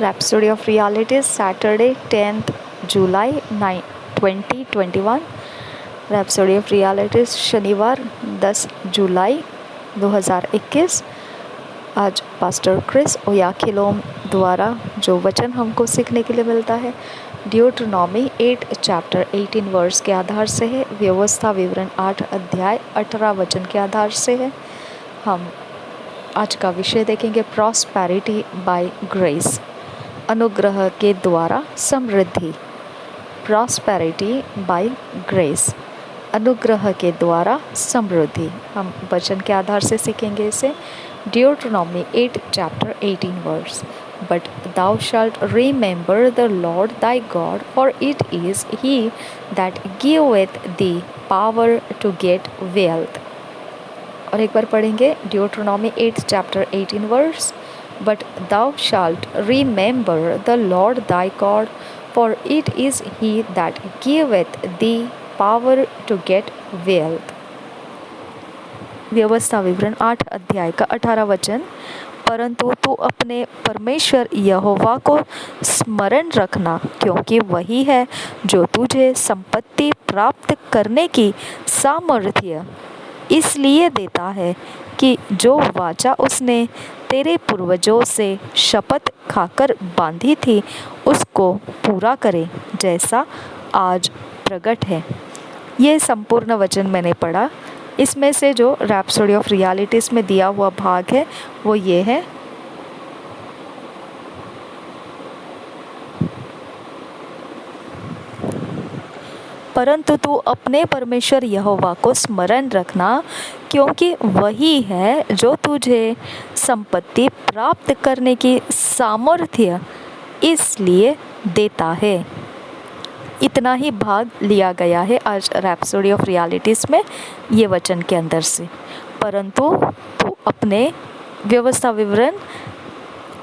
Rhapsody of Realities, Saturday, 10th July 2021. Rhapsody of Realities, शनिवार 10 जुलाई 2021। आज pastor Chris ओयाखिलोम द्वारा जो वचन हमको सीखने के लिए मिलता है ड्यूटरनॉमी 8 चैप्टर 18 वर्स के आधार से है। व्यवस्था विवरण 8 अध्याय 18 वचन के आधार से है। हम आज का विषय देखेंगे प्रॉस्पेरिटी बाय ग्रेस, अनुग्रह के द्वारा समृद्धि। प्रॉस्पेरिटी बाय ग्रेस, अनुग्रह के द्वारा समृद्धि। हम वचन के आधार से सीखेंगे इसे। Deuteronomy 8 chapter 18 verse. But thou shalt remember the Lord thy God, for it is he that giveth thee power to get wealth. और एक बार पढ़ेंगे Deuteronomy 8 chapter 18 verse. But thou shalt remember the Lord thy God, for it is he that giveth thee power to get wealth. व्यवस्था विवरण 8 अध्याय का 18 वचन। परंतु तू अपने परमेश्वर यहोवा को स्मरण रखना, क्योंकि वही है जो तुझे संपत्ति प्राप्त करने की सामर्थ्य इसलिए देता है कि जो वाचा उसने तेरे पूर्वजों से शपथ खाकर बांधी थी उसको पूरा करे, जैसा आज प्रकट है। ये संपूर्ण वचन मैंने पढ़ा। इसमें से जो रैप्सोडी ऑफ रियलिटीज में दिया हुआ भाग है वो ये है। परंतु तू अपने परमेश्वर यहोवा को स्मरण रखना, क्योंकि वही है जो तुझे संपत्ति प्राप्त करने की सामर्थ्य इसलिए देता है। इतना ही भाग लिया गया है आज रैप्सोडी ऑफ रियलिटीज़ में ये वचन के अंदर से। परंतु तू अपने व्यवस्था विवरण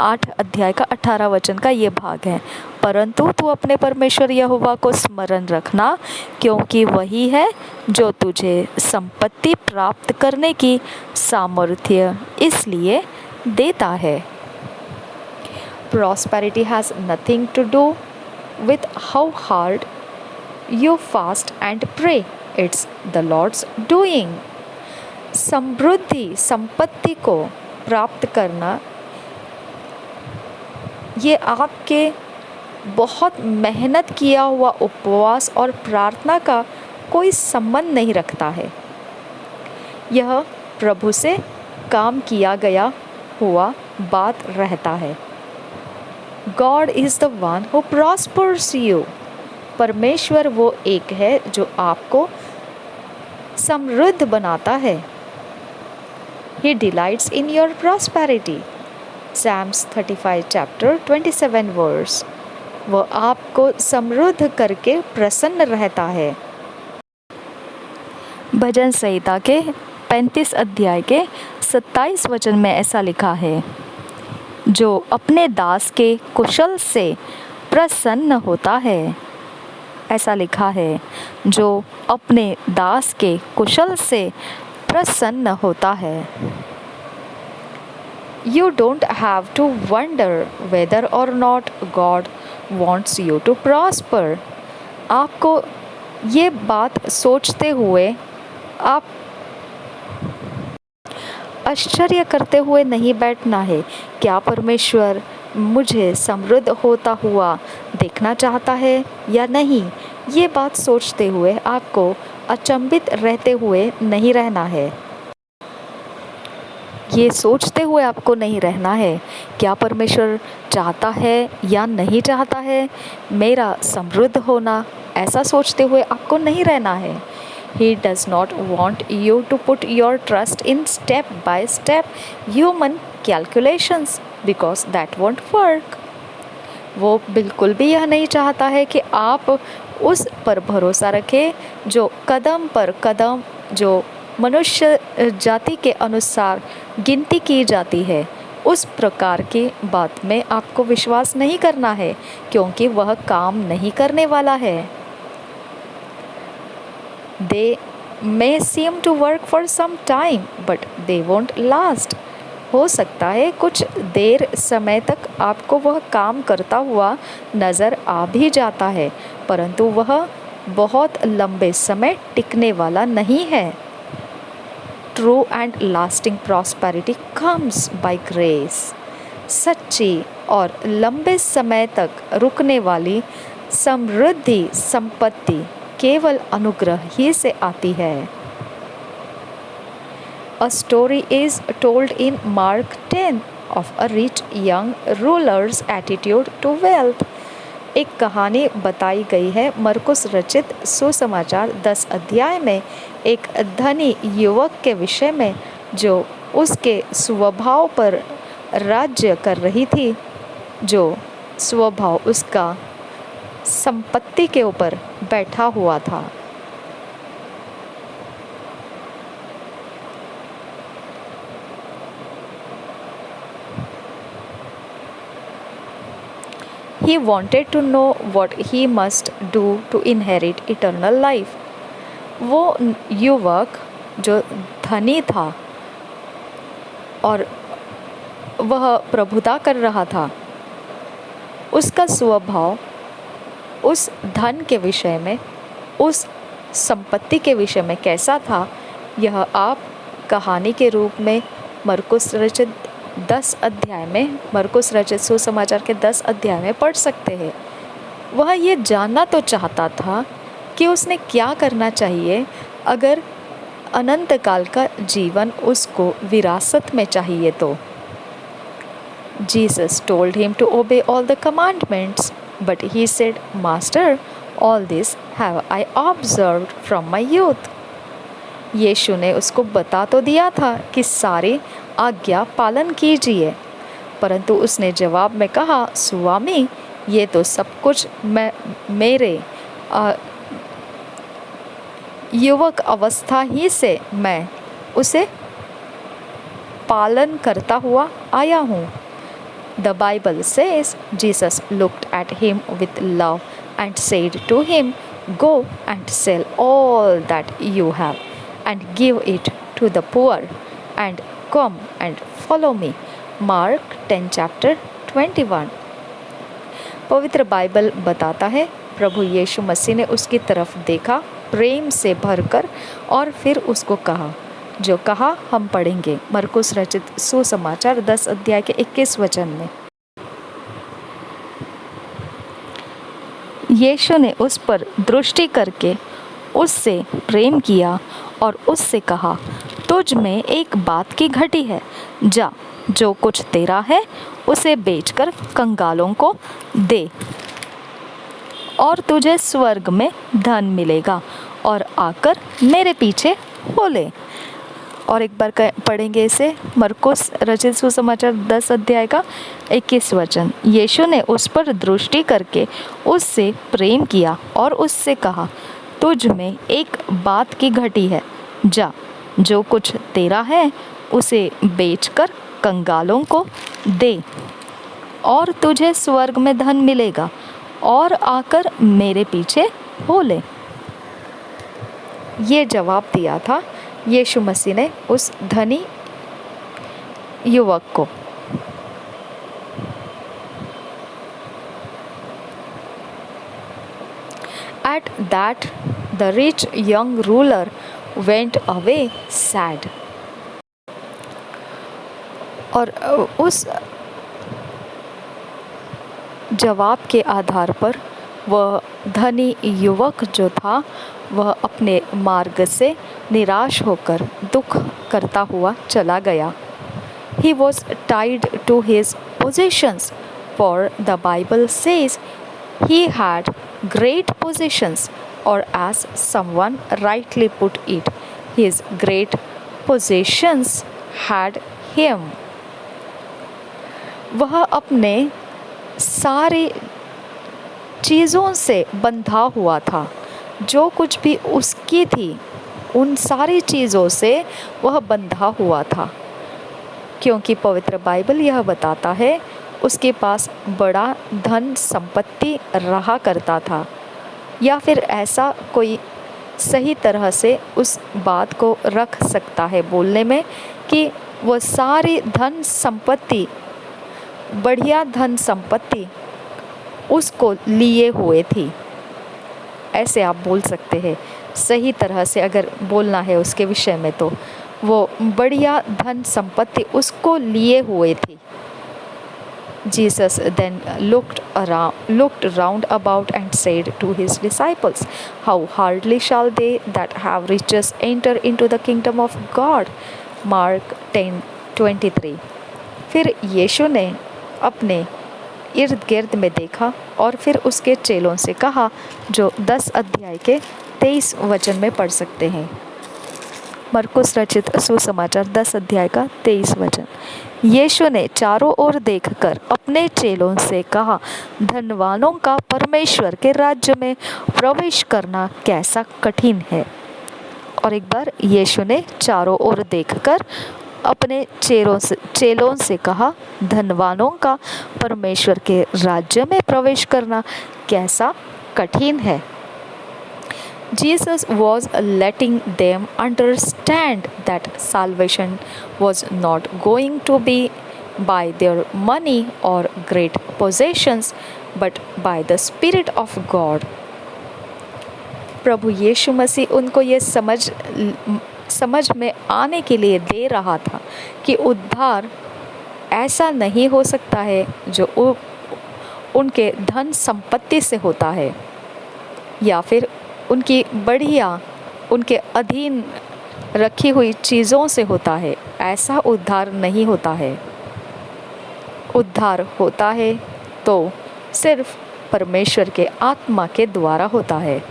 8 अध्याय का 18 वचन का ये भाग है। परंतु तू अपने परमेश्वर यहोवा को स्मरण रखना, क्योंकि वही है जो तुझे संपत्ति प्राप्त करने की सामर्थ्य इसलिए देता है। Prosperity has nothing to do with how hard you fast and pray. It's the Lord's doing. समृद्धि, संपत्ति को प्राप्त करना ये आपके बहुत मेहनत किया हुआ उपवास और प्रार्थना का कोई संबंध नहीं रखता है। यह प्रभु से काम किया गया हुआ बात रहता है। God is the one who prospers you. परमेश्वर वो एक है जो आपको समृद्ध बनाता है। He delights in your prosperity. Psalms 35 chapter 27 verse. वो आपको समृद्ध करके प्रसन्न रहता है। भजन संहिता के 35 अध्याय के 27 वचन में ऐसा लिखा है, जो अपने दास के कुशल से प्रसन्न होता है। ऐसा लिखा है, जो अपने दास के कुशल से प्रसन्न होता है। You don't have to wonder whether or not God wants you to prosper. आपको ये बात सोचते हुए आप आश्चर्य करते हुए नहीं बैठना है, क्या परमेश्वर मुझे समृद्ध होता हुआ देखना चाहता है या नहीं। ये बात सोचते हुए आपको अचंभित रहते हुए नहीं रहना है। ये सोचते हुए आपको नहीं रहना है, क्या परमेश्वर चाहता है या नहीं चाहता है मेरा समृद्ध होना। ऐसा सोचते हुए आपको नहीं रहना है। He does not want you to put your trust in step by step human calculations, because that won't work. वो बिल्कुल भी यह नहीं चाहता है कि आप उस पर भरोसा रखें जो कदम पर कदम जो मनुष्य जाति के अनुसार गिनती की जाती है। उस प्रकार की बात में आपको विश्वास नहीं करना है, क्योंकि वह काम नहीं करने वाला है। They may seem to work for some time, but they won't last. हो सकता है कुछ देर समय तक आपको वह काम करता हुआ नज़र आ भी जाता है, परंतु वह बहुत लंबे समय टिकने वाला नहीं है। True and lasting prosperity comes by grace. सच्ची और लंबे समय तक रुकने वाली समृद्धि संपत्ति केवल अनुग्रह ही से आती है। A story is told in Mark 10 of a rich young ruler's attitude to wealth. एक कहानी बताई गई है मरकुस रचित सुसमाचार 10 अध्याय में एक धनी युवक के विषय में जो उसके स्वभाव पर राज्य कर रही थी, जो स्वभाव उसका संपत्ति के ऊपर बैठा हुआ था। He wanted to know what he must do to inherit eternal life. वो युवक जो धनी था और वह प्रभुता कर रहा था, उसका स्वभाव उस धन के विषय में, उस संपत्ति के विषय में कैसा था, यह आप कहानी के रूप में मरकुस रचित 10 अध्याय में, मरकुस रचित सुसमाचार के 10 अध्याय में पढ़ सकते हैं। वह ये जानना तो चाहता था कि उसने क्या करना चाहिए अगर अनंत काल का जीवन उसको विरासत में चाहिए तो। Jesus told him to obey all the commandments, but he said, Master, all this have I observed from my youth. यीशु ने उसको बता तो दिया था कि सारी आज्ञा पालन कीजिए, परंतु उसने जवाब में कहा, स्वामी, ये तो सब कुछ मैं मेरे युवक अवस्था ही से मैं उसे पालन करता हुआ आया हूँ। The Bible says Jesus looked at him with love and said to him, Go and sell all that you have and give it to the poor and come and follow me. Mark 10 chapter 21। पवित्र Bible बताता है प्रभु यीशु मसीह ने उसकी तरफ देखा प्रेम से भरकर और फिर उसको कहा, जो कहा हम पढ़ेंगे मरकुस रचित सुसमाचार 10 अध्याय के 21 वचन में। यीशु ने उस पर दृष्टि करके उससे प्रेम किया और उससे कहा, तुझ में एक बात की घटी है, जा, जो कुछ तेरा है उसे बेचकर कंगालों को दे और तुझे स्वर्ग में धन मिलेगा, और आकर मेरे पीछे हो ले। और एक बार पढ़ेंगे इसे, मरकुस रचित सुसमाचार 10 अध्याय का 21 वचन। यीशु ने उस पर दृष्टि करके उससे प्रेम किया और उससे कहा, तुझ में एक बात की घटी है, जा, जो कुछ तेरा है उसे बेचकर कंगालों को दे और तुझे स्वर्ग में धन मिलेगा, और आकर मेरे पीछे हो ले। ये जवाब दिया था यीशु मसीह ने उस धनी युवक को। At that, the rich young ruler went away sad. और उस जवाब के आधार पर वह धनी युवक जो था वह अपने मार्ग से निराश होकर दुख करता हुआ चला गया। He was tied to his possessions, for the Bible says he had great possessions, or as someone rightly put it, his great possessions had him. वह अपने सारी चीज़ों से बंधा हुआ था, जो कुछ भी उसकी थी उन सारी चीज़ों से वह बंधा हुआ था, क्योंकि पवित्र बाइबल यह बताता है उसके पास बड़ा धन संपत्ति रहा करता था। या फिर ऐसा कोई सही तरह से उस बात को रख सकता है बोलने में कि वो सारी धन संपत्ति, बढ़िया धन संपत्ति उसको लिए हुए थी। ऐसे आप बोल सकते हैं, सही तरह से अगर बोलना है उसके विषय में तो वो बढ़िया धन संपत्ति उसको लिए हुए थी। Jesus then looked round about and said to his disciples, How hardly shall they that have riches enter into the kingdom of God? Mark 10:23। फिर यीशु ने अपने इर्द गिर्द में देखा और फिर उसके चेलों से कहा, जो 10 अध्याय के 23 वचन में पढ़ सकते हैं। मरकुस रचित सुसमाचार 10 अध्याय का 23 वचन। यीशु ने चारों ओर देखकर अपने चेलों से कहा, धनवानों का परमेश्वर के राज्य में प्रवेश करना कैसा कठिन है। और एक बार यीशु ने चारों ओर देखकर अपने चेलों से कहा, धनवानों का परमेश्वर के राज्य में प्रवेश करना कैसा कठिन है। Jesus was letting them understand that salvation was not going to be by their money or great possessions, but by the Spirit of God. प्रभु यीशु मसीह उनको ये समझ में आने के लिए दे रहा था कि उद्धार ऐसा नहीं हो सकता है जो उनके धन संपत्ति से होता है या फिर उनकी बढ़िया, उनके अधीन रखी हुई चीज़ों से होता है। ऐसा उद्धार नहीं होता है। उद्धार होता है तो सिर्फ परमेश्वर के आत्मा के द्वारा होता है।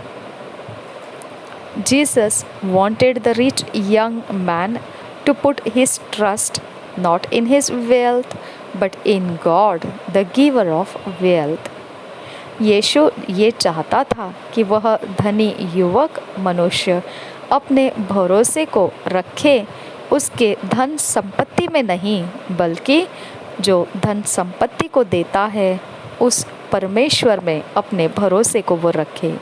Jesus wanted the rich young man to put his trust not in his wealth but in God, the giver of wealth. यीशु ये चाहता था कि वह धनी युवक मनुष्य अपने भरोसे को रखे उसके धन संपत्ति में नहीं, बल्कि जो धन संपत्ति को देता है उस परमेश्वर में अपने भरोसे को वो रखे।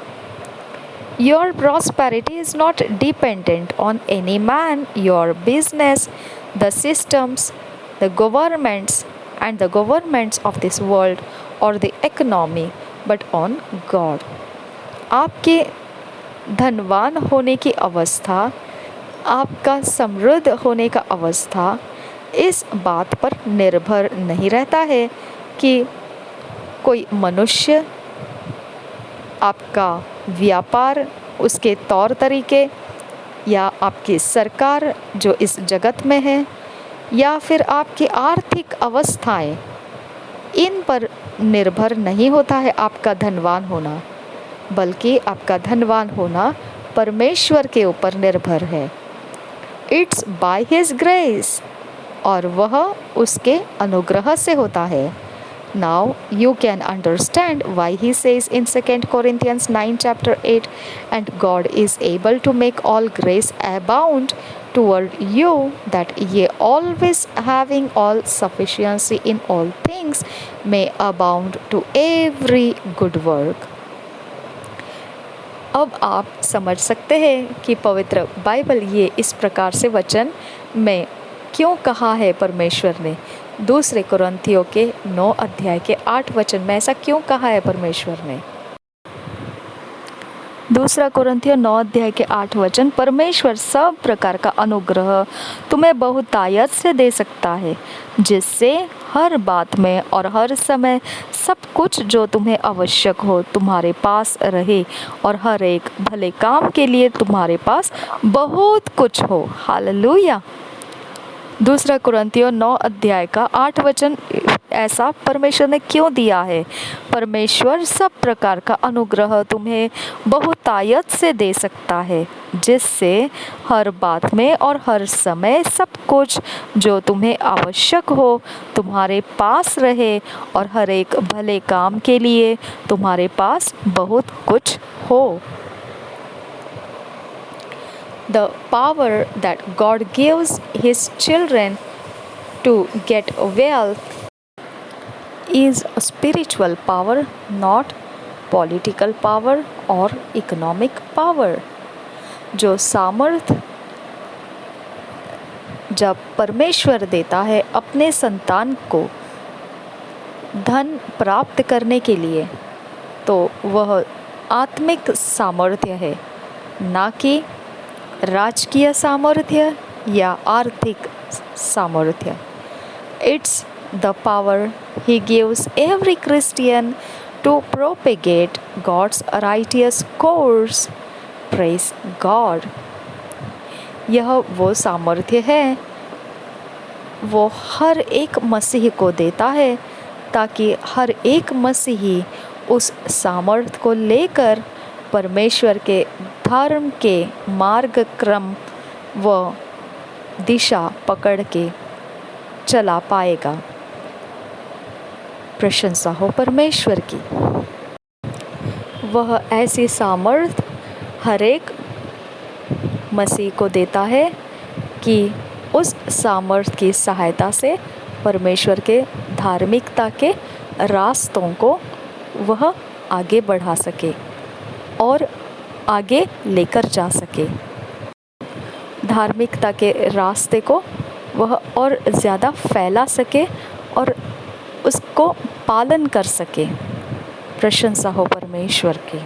Your prosperity is not dependent on any man, your business, the systems, the governments and the governments of this world or the economy, but on God. आपके धनवान होने की अवस्था, आपका समृद्ध होने का अवस्था इस बात पर निर्भर नहीं रहता है कि कोई मनुष्य, आपका व्यापार, उसके तौर तरीके या आपकी सरकार जो इस जगत में है या फिर आपकी आर्थिक अवस्थाएं, इन पर निर्भर नहीं होता है आपका धनवान होना, बल्कि आपका धनवान होना परमेश्वर के ऊपर निर्भर है। इट्स बाय हिज ग्रेस, और वह उसके अनुग्रह से होता है। Now you can understand why he says in 2 Corinthians 9 chapter 8, and God is able to make all grace abound toward you, that ye always having all sufficiency in all things may abound to every good work. अब आप समझ सकते हैं कि पवित्र Bible ये इस प्रकार से वचन में क्यों कहा है परमेश्वर ने। दूसरे कुरिन्थियों के 9 अध्याय के 8 वचन में ऐसा क्यों कहा है परमेश्वर ने। दूसरा कुरिन्थियों 9 अध्याय के 8 वचन, परमेश्वर सब प्रकार का अनुग्रह तुम्हें बहुतायत से दे सकता है, जिससे हर बात में और हर समय सब कुछ जो तुम्हें आवश्यक हो तुम्हारे पास रहे, और हर एक भले काम के लिए तुम्हारे पास बहुत कुछ हो। हालेलुया। दूसरा कुरिन्थियों 9 अध्याय का 8 वचन ऐसा परमेश्वर ने क्यों दिया है। परमेश्वर सब प्रकार का अनुग्रह तुम्हें बहुतायत से दे सकता है, जिससे हर बात में और हर समय सब कुछ जो तुम्हें आवश्यक हो तुम्हारे पास रहे, और हर एक भले काम के लिए तुम्हारे पास बहुत कुछ हो। The power that God gives His children to get wealth is a spiritual power, not political power or economic power. जो सामर्थ जब परमेश्वर देता है अपने संतान को धन प्राप्त करने के लिए, तो वह आत्मिक सामर्थ्य है, ना कि राजकीय सामर्थ्य या आर्थिक सामर्थ्य। It's the power he gives every Christian to propagate God's righteous course. Praise God. यह वो सामर्थ्य है वो हर एक मसीही को देता है, ताकि हर एक मसीही उस सामर्थ्य को लेकर परमेश्वर के धर्म के मार्ग क्रम व दिशा पकड़ के चला पाएगा। प्रशंसा हो परमेश्वर की। वह ऐसी सामर्थ्य हर एक मसीह को देता है कि उस सामर्थ्य की सहायता से परमेश्वर के धार्मिकता के रास्तों को वह आगे बढ़ा सके और आगे लेकर जा सके। धार्मिकता के रास्ते को वह और ज़्यादा फैला सके और उसको पालन कर सके। प्रशंसा हो परमेश्वर की।